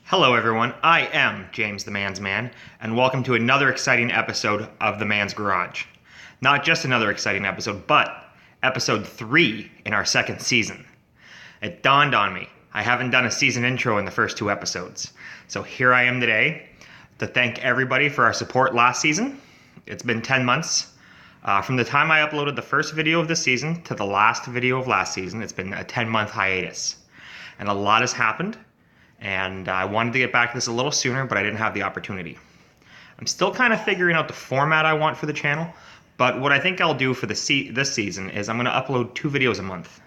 Hello everyone, I am James the Man's Man, and welcome to another exciting episode of The Man's Garage. Not just another exciting episode, but episode 3 in our second season. It dawned on me, I haven't done a season intro in the first 2 episodes. So here I am today to thank everybody for our support last season. It's been 10 months. From the time I uploaded the first video of this season to the last video of last season, it's been a 10-month hiatus. And a lot has happened. And I wanted to get back to this a little sooner, but I didn't have the opportunity. I'm still kind of figuring out the format I want for the channel, but what I think I'll do for this season is I'm going to upload 2 videos a month.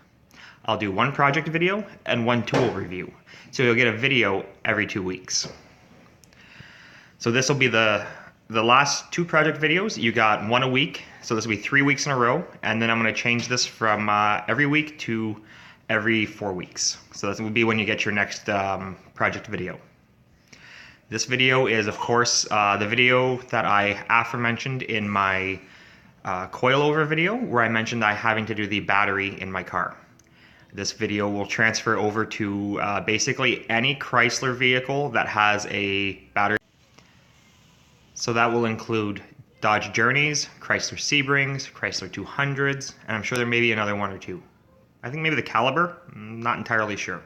I'll do 1 project video and 1 tool review, so you'll get a video every 2 weeks. So this will be the last 2 project videos. You got 1 a week, so this will be 3 weeks in a row, and then I'm going to change this from every week to every 4 weeks. So that will be when you get your next project video. This video is, of course, the video that I aforementioned in my coilover video, where I mentioned I having to do the battery in my car. This video will transfer over to basically any Chrysler vehicle that has a battery. So that will include Dodge Journeys, Chrysler Sebrings, Chrysler 200s, and I'm sure there may be another 1 or 2. I think maybe the Caliber, I'm not entirely sure.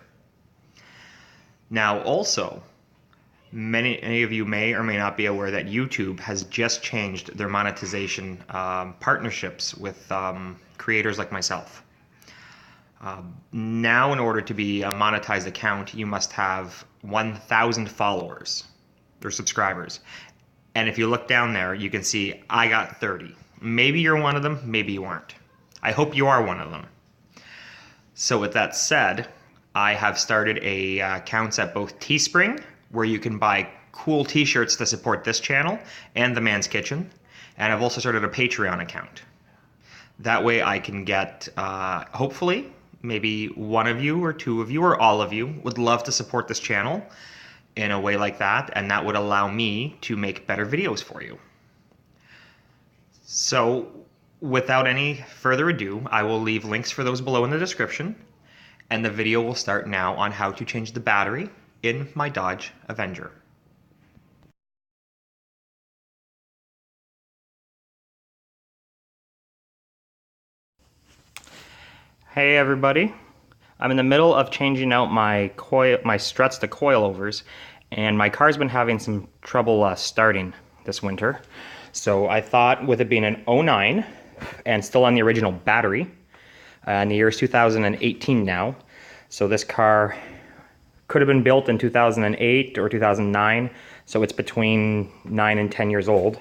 Now also, many of you may or may not be aware that YouTube has just changed their monetization partnerships with creators like myself. Now in order to be a monetized account, you must have 1,000 followers or subscribers. And if you look down there, you can see I got 30. Maybe you're one of them, maybe you aren't. I hope you are one of them. So with that said, I have started accounts at both Teespring, where you can buy cool t-shirts to support this channel and The Man's Kitchen, and I've also started a Patreon account. That way I can get, hopefully, maybe 1 of you or 2 of you or all of you would love to support this channel in a way like that, and that would allow me to make better videos for you. So, without any further ado, I will leave links for those below in the description, and the video will start now on how to change the battery in my Dodge Avenger. Hey everybody, I'm in the middle of changing out my struts to coilovers, and my car's been having some trouble starting this winter. So I thought, with it being an 09, and still on the original battery, and the year is 2018 now, so this car could have been built in 2008 or 2009, so it's between 9 and 10 years old.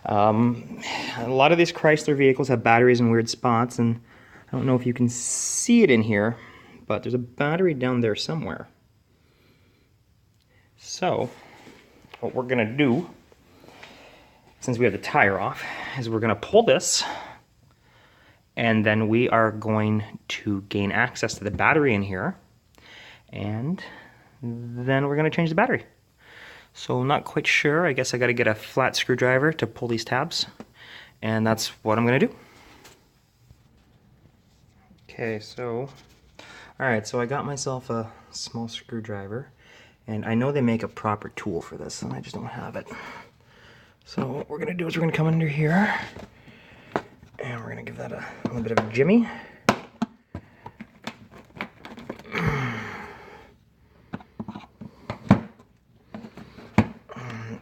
A lot of these Chrysler vehicles have batteries in weird spots, and I don't know if you can see it in here, but there's a battery down there somewhere. So what we're gonna do, since we have the tire off, is we're going to pull this, and then we are going to gain access to the battery in here, and then we're going to change the battery. So I'm not quite sure. I guess I got to get a flat screwdriver to pull these tabs, and that's what I'm going to do. Okay, so alright, so I got myself a small screwdriver, and I know they make a proper tool for this, and I just don't have it. So what we're going to do is we're going to come under here, and we're going to give that a little bit of a jimmy.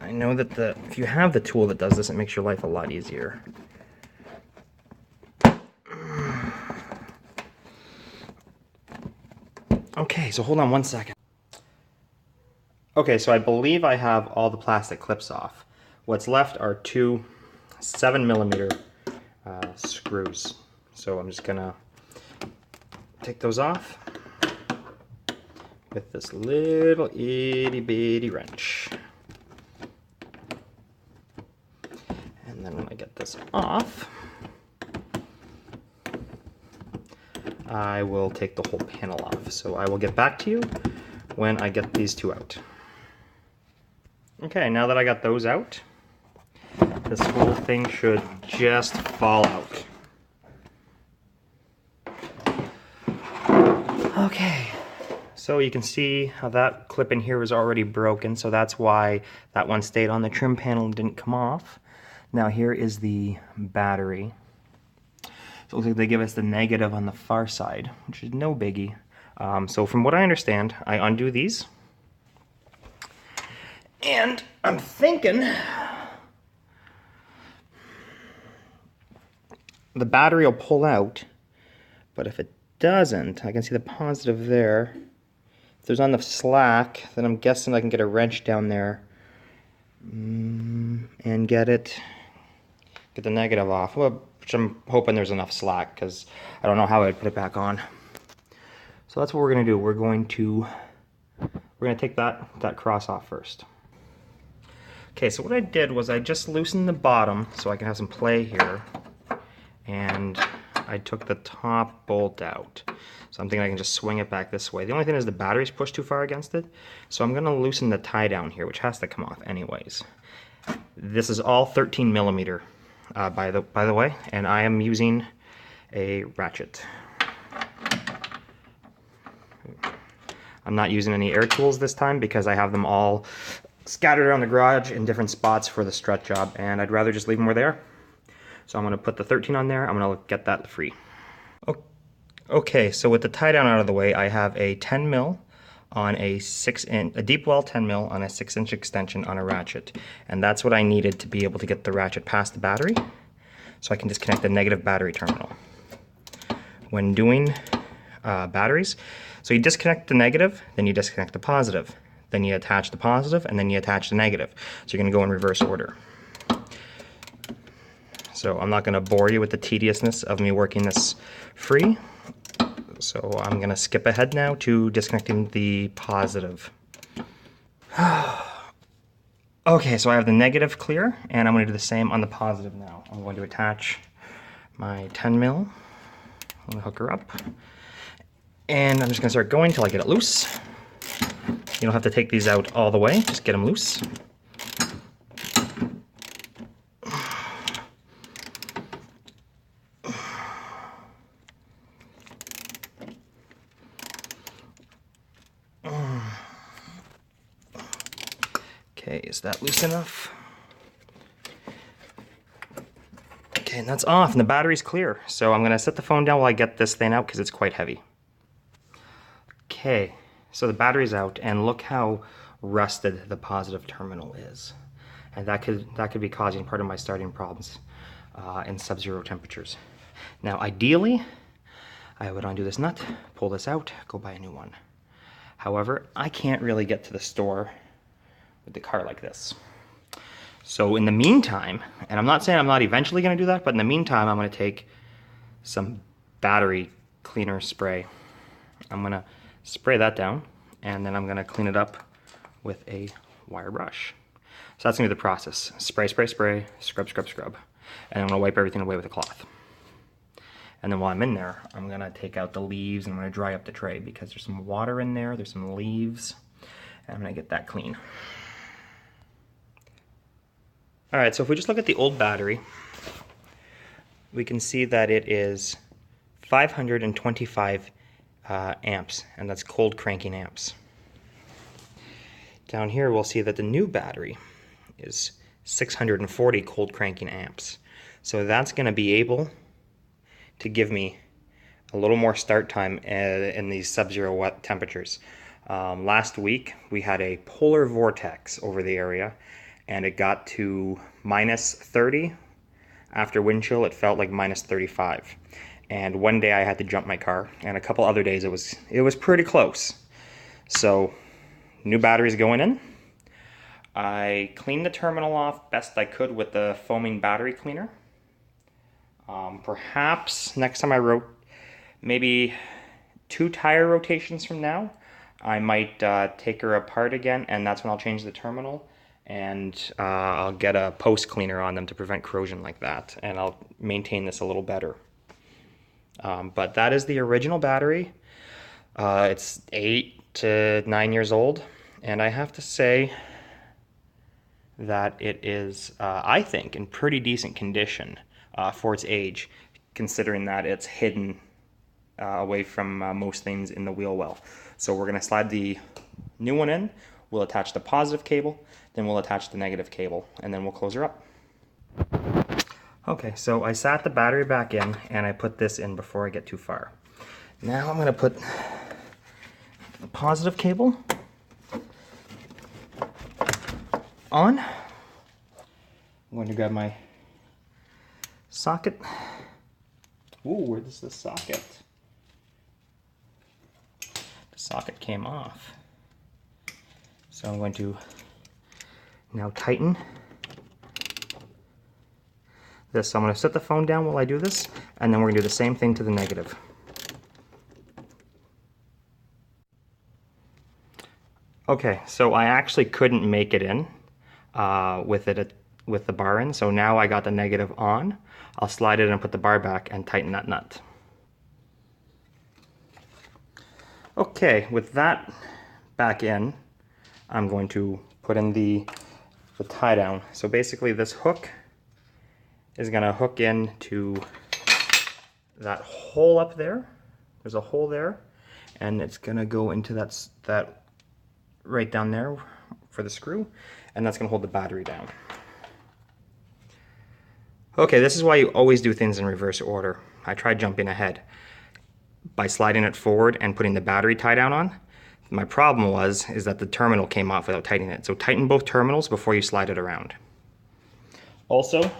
I know that if you have the tool that does this, it makes your life a lot easier. Okay, so hold on 1 second. Okay, so I believe I have all the plastic clips off. What's left are 2 7mm screws. So I'm just gonna take those off with this little itty bitty wrench. And then when I get this off, I will take the whole panel off. So I will get back to you when I get these 2 out. Okay, now that I got those out, this whole thing should just fall out. Okay, So you can see how that clip in here was already broken, so that's why that one stayed on the trim panel and didn't come off. Now here is the battery. So it looks like they give us the negative on the far side, which is no biggie. So from what I understand, I undo these. And I'm thinking the battery will pull out, but if it doesn't, I can see the positive there. If there's enough slack, then I'm guessing I can get a wrench down there and get the negative off, which I'm hoping there's enough slack because I don't know how I'd put it back on. So that's what we're going to do. We're going to take that cross off first. Okay, so what I did was I just loosened the bottom so I can have some play here, and I took the top bolt out. So I'm thinking I can just swing it back this way. The only thing is the battery's pushed too far against it, so I'm going to loosen the tie down here, which has to come off anyways. This is all 13 millimeter, by the way, and I am using a Ratchet. I'm not using any air tools this time because I have them all scattered around the garage in different spots for the strut job, and I'd rather just leave them where they are. So I'm going to put the 13 on there. I'm going to get that free. Okay, so with the tie down out of the way, I have a 10 mil on a deep well 10 mil on a 6-inch extension on a Ratchet, and that's what I needed to be able to get the Ratchet past the battery, so I can disconnect the negative battery terminal. When doing batteries, so you disconnect the negative, then you disconnect the positive, then you attach the positive, and then you attach the negative. So you're going to go in reverse order. So I'm not going to bore you with the tediousness of me working this free. So I'm going to skip ahead now to disconnecting the positive. Okay, so I have the negative clear, and I'm going to do the same on the positive now. I'm going to attach my 10 mil. I'm going to hook her up. And I'm just going to start going until I get it loose. You don't have to take these out all the way, just get them loose. Okay, is that loose enough? Okay, and that's off, and the battery's clear. So I'm going to set the phone down while I get this thing out because it's quite heavy. Okay, so the battery's out, and look how rusted the positive terminal is. And that could be causing part of my starting problems in sub-zero temperatures. Now, ideally, I would undo this nut, pull this out, go buy a new one. However, I can't really get to the store with the car like this. So in the meantime, and I'm not saying I'm not eventually going to do that, but in the meantime, I'm going to take some battery cleaner spray. I'm going to spray that down, and then I'm going to clean it up with a wire brush. So that's going to be the process. Spray, spray, spray, scrub, scrub, scrub. And I'm going to wipe everything away with a cloth. And then while I'm in there, I'm going to take out the leaves and I'm going to dry up the tray because there's some water in there, there's some leaves, and I'm going to get that clean. Alright, so if we just look at the old battery, we can see that it is 525 amps, and that's cold cranking amps. Down here we'll see that the new battery is 640 cold cranking amps. So that's going to be able to give me a little more start time in these sub-zero wet temperatures. Last week we had a polar vortex over the area, and it got to minus 30. After wind chill, it felt like minus 35. And one day I had to jump my car, and a couple other days it was pretty close. So new batteries going in. I cleaned the terminal off best I could with the foaming battery cleaner. Perhaps next time I wrote, maybe 2 tire rotations from now, I might take her apart again, and that's when I'll change the terminal, and I'll get a post cleaner on them to prevent corrosion like that, and I'll maintain this a little better. But that is the original battery. It's 8 to 9 years old, and I have to say that it is, I think, in pretty decent condition for its age, considering that it's hidden away from most things in the wheel well. So we're going to slide the new one in, we'll attach the positive cable, then we'll attach the negative cable, and then we'll close her up. Okay, so I sat the battery back in and I put this in before I get too far. Now I'm going to put the positive cable on. I'm going to grab my socket. Ooh, where is the socket? The socket came off. So I'm going to now tighten this. So I'm going to set the phone down while I do this, and then we're going to do the same thing to the negative. Okay, so I actually couldn't make it in with the bar in, so now I got the negative on. I'll slide it and put the bar back and tighten that nut. Okay, with that back in, I'm going to put in the tie down. So basically this hook is going to hook into that hole up there. There's a hole there, and it's going to go into that right down there for the screw, and that's going to hold the battery down. Okay, this is why you always do things in reverse order. I tried jumping ahead by sliding it forward and putting the battery tie down on. My problem is that the terminal came off without tightening it. So tighten both terminals before you slide it around. Also,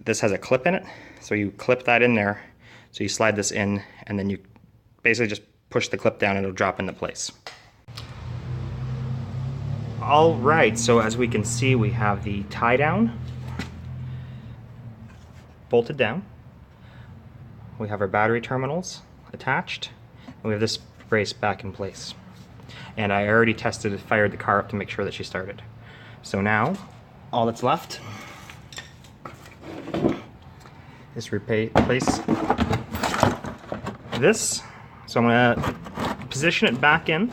this has a clip in it, so you clip that in there. So you slide this in, and then you basically just push the clip down and it'll drop into place. All right, so as we can see, we have the tie down bolted down. We have our battery terminals attached, and we have this brace back in place. And I already fired the car up to make sure that she started. So now, all that's left is replace this. So I'm gonna position it back in,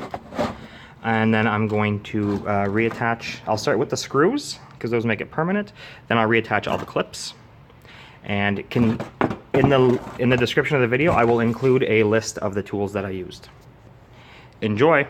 and then I'm going to reattach. I'll start with the screws, because those make it permanent. Then I'll reattach all the clips. And in the description of the video, I will include a list of the tools that I used. Enjoy!